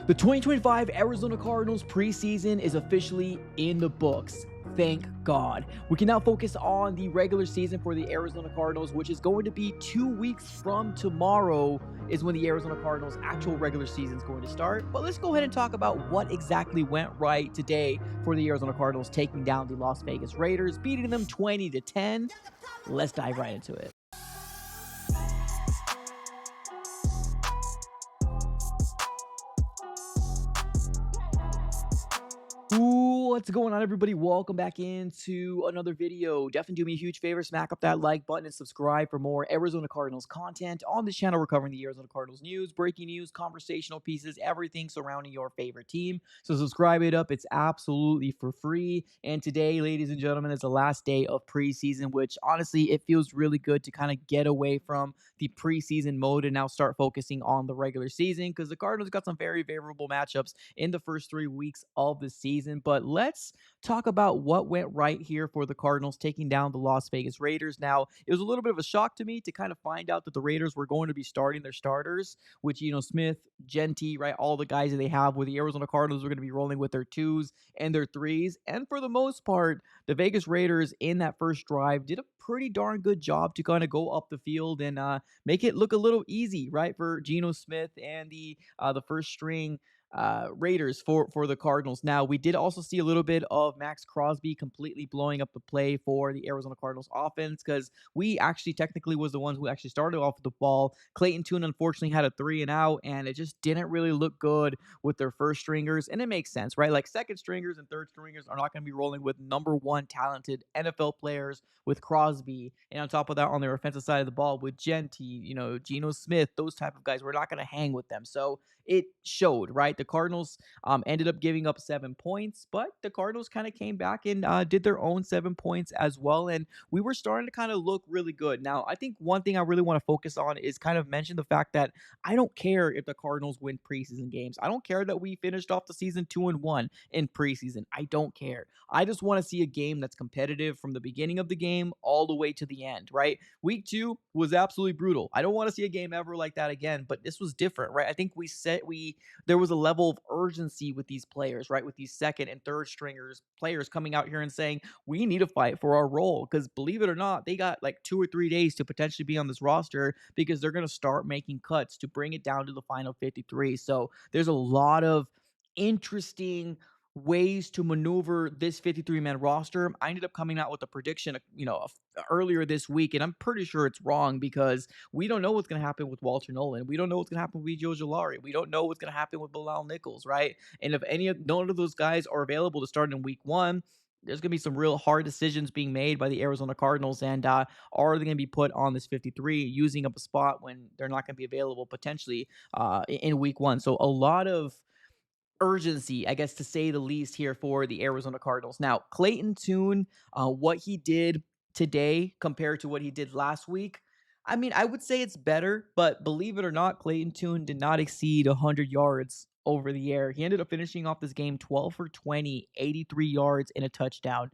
The 2025 Arizona Cardinals preseason is officially in the books. Thank God. We can now focus on the regular season for the Arizona Cardinals, which is going to be 2 weeks from tomorrow is when the Arizona Cardinals actual regular season is going to start. But let's go ahead and talk about what exactly went right today for the Arizona Cardinals taking down the Las Vegas Raiders, beating them 20-10. Let's dive right into it. What's going on, everybody? Welcome back into another video. Definitely do me a huge favor, smack up that like button and subscribe for more Arizona Cardinals content. On this channel, we're covering the Arizona Cardinals news, breaking news, conversational pieces, everything surrounding your favorite team. So subscribe it up. It's absolutely for free. And today, ladies and gentlemen, is the last day of preseason, which honestly, it feels really good to kind of get away from the preseason mode and now start focusing on the regular season because the Cardinals got some very favorable matchups in the first 3 weeks of the season. But let's talk about what went right here for the Cardinals taking down the Las Vegas Raiders. Now, it was a little bit of a shock to me to kind of find out that the Raiders were going to be starting their starters, which, Smith, Genty, right, all the guys that they have, with the Arizona Cardinals were going to be rolling with their twos and their threes. And for the most part, the Vegas Raiders in that first drive did a pretty darn good job to kind of go up the field and make it look a little easy, right, for Geno Smith and the first string Raiders for the Cardinals. Now, we did also see a little bit of Max Crosby completely blowing up the play for the Arizona Cardinals offense because we actually technically was the ones who actually started off the ball. Clayton Tune unfortunately had a 3-and-out, and it just didn't really look good with their first stringers. And it makes sense, right? Like second stringers and third stringers are not going to be rolling with number one talented NFL players with Crosby. And on top of that, on their offensive side of the ball with Genty, Geno Smith, those type of guys, we're not going to hang with them. So it showed, right? The Cardinals ended up giving up 7 points, but the Cardinals kind of came back and did their own 7 points as well. And we were starting to kind of look really good. Now, I think one thing I really want to focus on is kind of mention the fact that I don't care if the Cardinals win preseason games. I don't care that we finished off the season 2-1 in preseason. I don't care. I just want to see a game that's competitive from the beginning of the game all the way to the end, right? Week 2 was absolutely brutal. I don't want to see a game ever like that again, but this was different, right? I think there was a level of urgency with these players, right? With these second and third stringers players coming out here and saying, we need to fight for our role. Because believe it or not, they got like 2 or 3 days to potentially be on this roster because they're going to start making cuts to bring it down to the final 53. So there's a lot of interesting ways to maneuver this 53-man roster. I ended up coming out with a prediction, earlier this week, and I'm pretty sure it's wrong because we don't know what's going to happen with Walter Nolan. We don't know what's going to happen with Joe Jolari. We don't know what's going to happen with Bilal Nichols, right? And if none of those guys are available to start in week 1, there's going to be some real hard decisions being made by the Arizona Cardinals. And are they going to be put on this 53, using up a spot when they're not going to be available potentially in week 1? So a lot of urgency, I guess, to say the least, here for the Arizona Cardinals. Now, Clayton Tune, what he did today compared to what he did last week, I mean, I would say it's better, but believe it or not, Clayton Tune did not exceed 100 yards over the air. He ended up finishing off this game 12 for 20, 83 yards and a touchdown.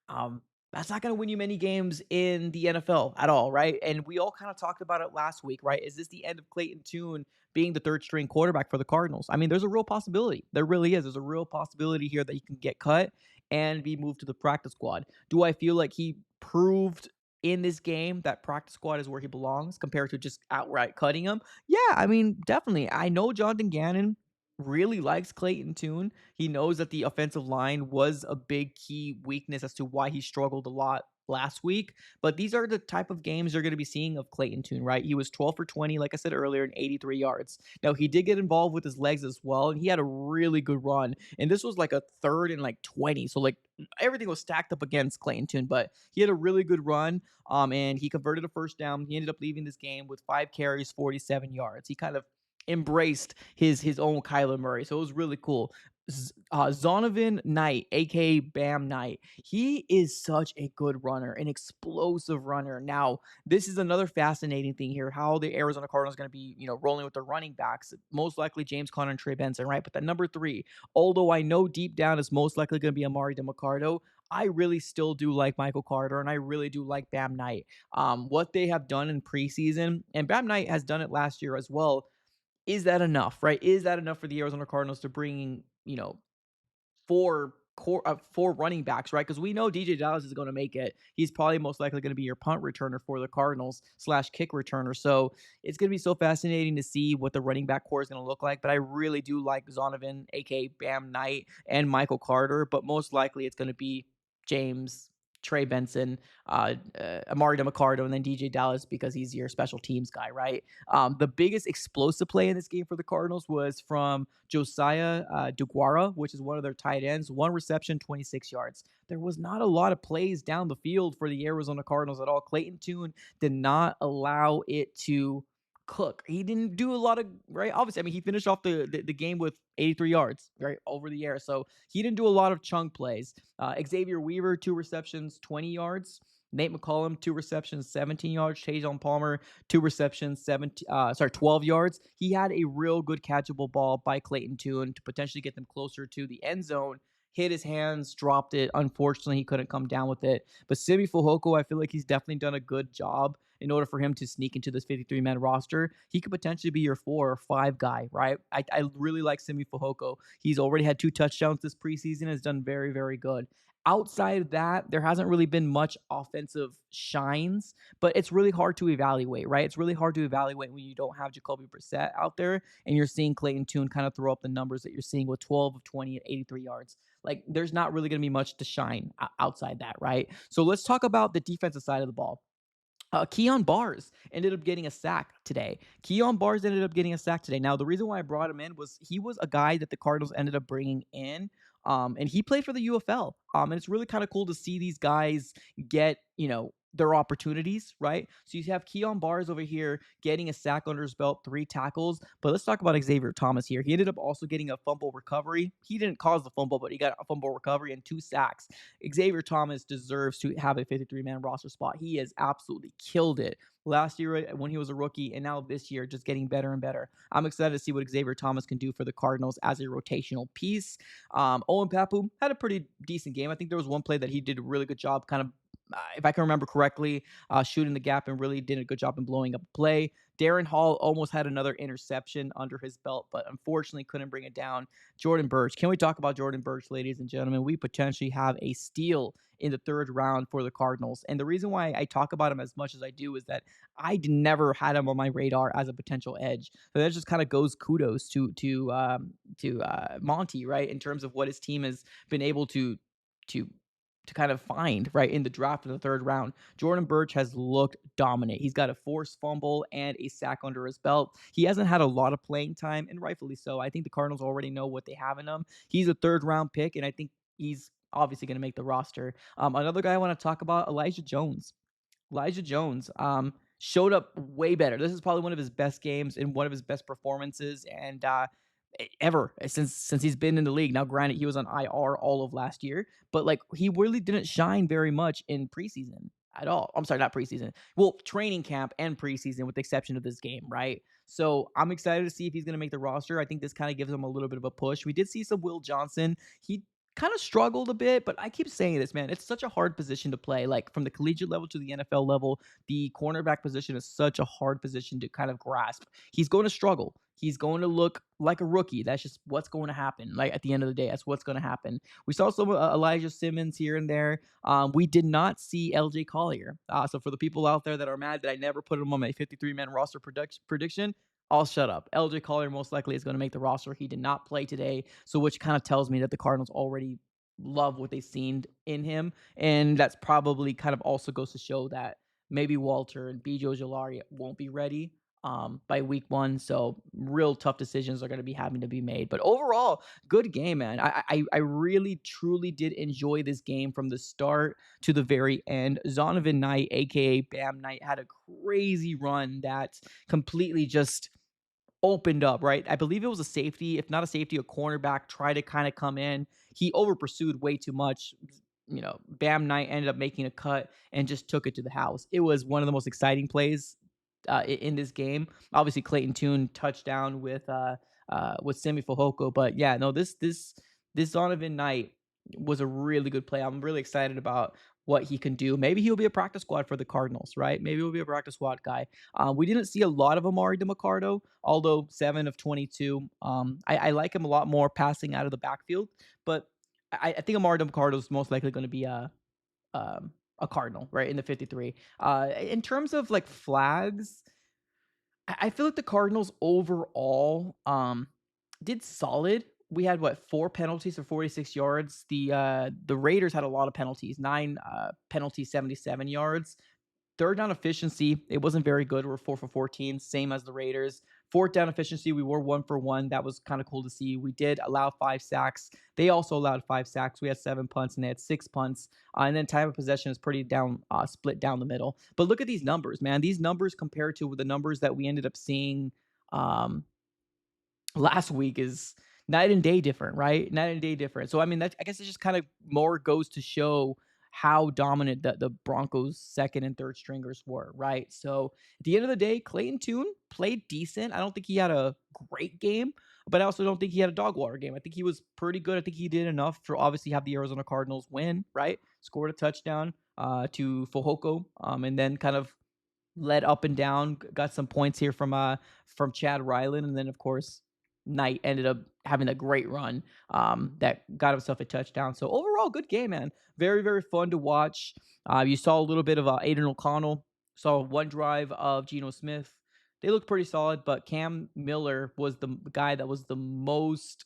That's not going to win you many games in the NFL at all, right? And we all kind of talked about it last week, right? Is this the end of Clayton Tune being the third string quarterback for the Cardinals? I mean, there's a real possibility. There really is. There's a real possibility here that he can get cut and be moved to the practice squad. Do I feel like he proved in this game that practice squad is where he belongs compared to just outright cutting him? Yeah, I mean, definitely. I know Jonathan Gannon really likes Clayton Tune. He knows that the offensive line was a big key weakness as to why he struggled a lot last week. But these are the type of games you're going to be seeing of Clayton Tune, right? He was 12 for 20, like I said earlier, and 83 yards. Now, he did get involved with his legs as well, and he had a really good run. And this was like a third and like 20. So, like, everything was stacked up against Clayton Tune, but he had a really good run, and he converted a first down. He ended up leaving this game with 5 carries, 47 yards. He kind of embraced his own Kyler Murray. So it was really cool. Zonovan Knight, aka Bam Knight, he is such a good runner, an explosive runner. Now, this is another fascinating thing here, how the Arizona Cardinals are going to be, rolling with their running backs. Most likely James Conner and Trey Benson, right? But that number 3, although I know deep down is most likely going to be Amari DeMarcado, I really still do like Michael Carter, and I really do like Bam Knight. What they have done in preseason, and Bam Knight has done it last year as well, is that enough, right? Is that enough for the Arizona Cardinals to bring, four running backs, right? Because we know DJ Dallas is going to make it. He's probably most likely going to be your punt returner for the Cardinals slash kick returner. So it's going to be so fascinating to see what the running back core is going to look like. But I really do like Zonovan, aka Bam Knight, and Michael Carter. But most likely it's going to be James, Trey Benson, Amari DeMarcado, and then DJ Dallas because he's your special teams guy, right? The biggest explosive play in this game for the Cardinals was from Josiah Deguara, which is one of their tight ends. One reception, 26 yards. There was not a lot of plays down the field for the Arizona Cardinals at all. Clayton Tune did not allow it to cook. He didn't do a lot of, right. Obviously, I mean, he finished off the game with 83 yards, right, over the air. So he didn't do a lot of chunk plays. Xavier Weaver, 2 receptions, 20 yards. Nate McCollum, 2 receptions, 17 yards. Tajon Palmer, 2 receptions, 12 yards. He had a real good catchable ball by Clayton Tune to potentially get them closer to the end zone. Hit his hands, dropped it. Unfortunately, he couldn't come down with it. But Simi Fehoko, I feel like he's definitely done a good job in order for him to sneak into this 53-man roster. He could potentially be your 4 or 5 guy, right? I really like Simi Fehoko. He's already had 2 touchdowns this preseason, has done very, very good. Outside of that, there hasn't really been much offensive shines, but it's really hard to evaluate, right? It's really hard to evaluate when you don't have Jacoby Brissett out there and you're seeing Clayton Tune kind of throw up the numbers that you're seeing with 12 of 20 at 83 yards. Like, there's not really going to be much to shine outside that, right? So let's talk about the defensive side of the ball. Keon Bars ended up getting a sack today. Keon Bars ended up getting a sack today. Now, the reason why I brought him in was he was a guy that the Cardinals ended up bringing in, and he played for the UFL. And it's really kind of cool to see these guys get, their opportunities, right? So you have Keon Bars over here getting a sack under his belt, 3 tackles. But let's talk about Xavier Thomas here. He ended up also getting a fumble recovery. He didn't cause the fumble, but he got a fumble recovery and 2 sacks. Xavier Thomas deserves to have a 53-man roster spot. He has absolutely killed it last year when he was a rookie, and now this year just getting better and better. I'm excited to see what Xavier Thomas can do for the Cardinals as a rotational piece. Owen Papu had a pretty decent game. I think there was one play that he did a really good job kind of if I can remember correctly, shooting the gap and really did a good job in blowing up a play. Darren Hall almost had another interception under his belt, but unfortunately couldn't bring it down. Jordan Burch. Can we talk about Jordan Burch, ladies and gentlemen? We potentially have a steal in the 3rd round for the Cardinals. And the reason why I talk about him as much as I do is that I never had him on my radar as a potential edge. So that just kind of goes kudos to Monty, right, in terms of what his team has been able to to kind of find right in the draft of the 3rd round. Jordan Burch has looked dominant. He's got a forced fumble and a sack under his belt. He hasn't had a lot of playing time, and rightfully so. I think the Cardinals already know what they have in him. He's a 3rd round pick, and I think he's obviously going to make the roster. Another guy I want to talk about, Elijah Jones. Elijah Jones showed up way better. This is probably one of his best games and one of his best performances and ever since he's been in the league. Now, granted, he was on IR all of last year, but like he really didn't shine very much in preseason at all. I'm sorry, not preseason. Well, training camp and preseason, with the exception of this game, right? So I'm excited to see if he's going to make the roster. I think this kind of gives him a little bit of a push. We did see some Will Johnson. He kind of struggled a bit, but I keep saying this, man. It's such a hard position to play. Like from the collegiate level to the NFL level, the cornerback position is such a hard position to kind of grasp. He's going to struggle. He's going to look like a rookie. That's just what's going to happen. Like at the end of the day, that's what's going to happen. We saw some Elijah Simmons here and there. We did not see LJ Collier. So for the people out there that are mad that I never put him on my 53-man roster prediction, I'll shut up. LJ Collier most likely is going to make the roster. He did not play today, so which kind of tells me that the Cardinals already love what they've seen in him, and that's probably kind of also goes to show that maybe Walter and B.J. Ojulari won't be ready by week 1. So real tough decisions are going to be having to be made. But overall, good game, man. I really truly did enjoy this game from the start to the very end. Zonovan Knight, aka Bam Knight, had a crazy run that completely just opened up, right? I believe it was a safety, if not a safety, a cornerback tried to kind of come in. He over pursued way too much. Bam Knight ended up making a cut and just took it to the house. It was one of the most exciting plays in this game. Obviously, Clayton Tune touchdown with Simi Fehoko, but yeah, no, this Donovan Knight was a really good play. I'm really excited about what he can do. Maybe he'll be a practice squad for the Cardinals, right? Maybe he'll be a practice squad guy. We didn't see a lot of Amari DeMarcado, although 7 of 22. I like him a lot more passing out of the backfield, but I think Amari DeMarcado is most likely going to be a Cardinal, right, in the 53. In terms of like flags, I feel like the Cardinals overall did solid. We had what, 4 penalties for 46 yards. The Raiders had a lot of penalties, 9 penalties, 77 yards. Third down efficiency, it wasn't very good. We're 4 for 14, same as the Raiders. Fourth down efficiency, we were 1 for 1. That was kind of cool to see. We did allow 5 sacks. They also allowed 5 sacks. We had 7 punts and they had 6 punts. And then time of possession is pretty split down the middle. But look at these numbers, man. These numbers compared to the numbers that we ended up seeing um, last week is night and day different, right? Night and day different. So I mean, that I guess it just kind of more goes to show how dominant the Broncos' second and third stringers were, right? So at the end of the day, Clayton Tune played decent. I don't think he had a great game, but I also don't think he had a dog water game. I think he was pretty good. I think he did enough to obviously have the Arizona Cardinals win, right? Scored a touchdown to Fojoko, and then kind of led up and down. Got some points here from Chad Ryland, and then of course Knight ended up having a great run that got himself a touchdown. So overall, good game, man. Very very fun to watch. You saw a little bit of Aiden O'Connell. Saw one drive of Geno Smith. They looked pretty solid, but Cam Miller was the guy that was the most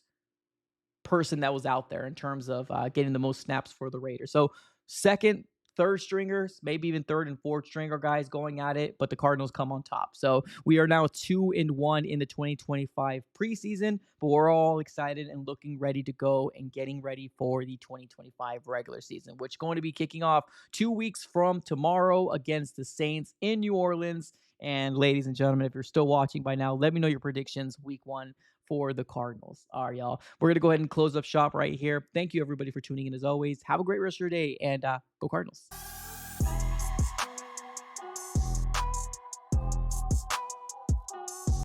person that was out there in terms of getting the most snaps for the Raiders. So second, third stringers, maybe even third and fourth stringer guys going at it, but the Cardinals come on top. So we are now 2-1 in the 2025 preseason, but we're all excited and looking ready to go and getting ready for the 2025 regular season, which is going to be kicking off 2 weeks from tomorrow against the Saints in New Orleans. And ladies and gentlemen, if you're still watching by now, let me know your predictions week 1 for the Cardinals. All right, y'all. We're going to go ahead and close up shop right here. Thank you, everybody, for tuning in as always. Have a great rest of your day, and go Cardinals.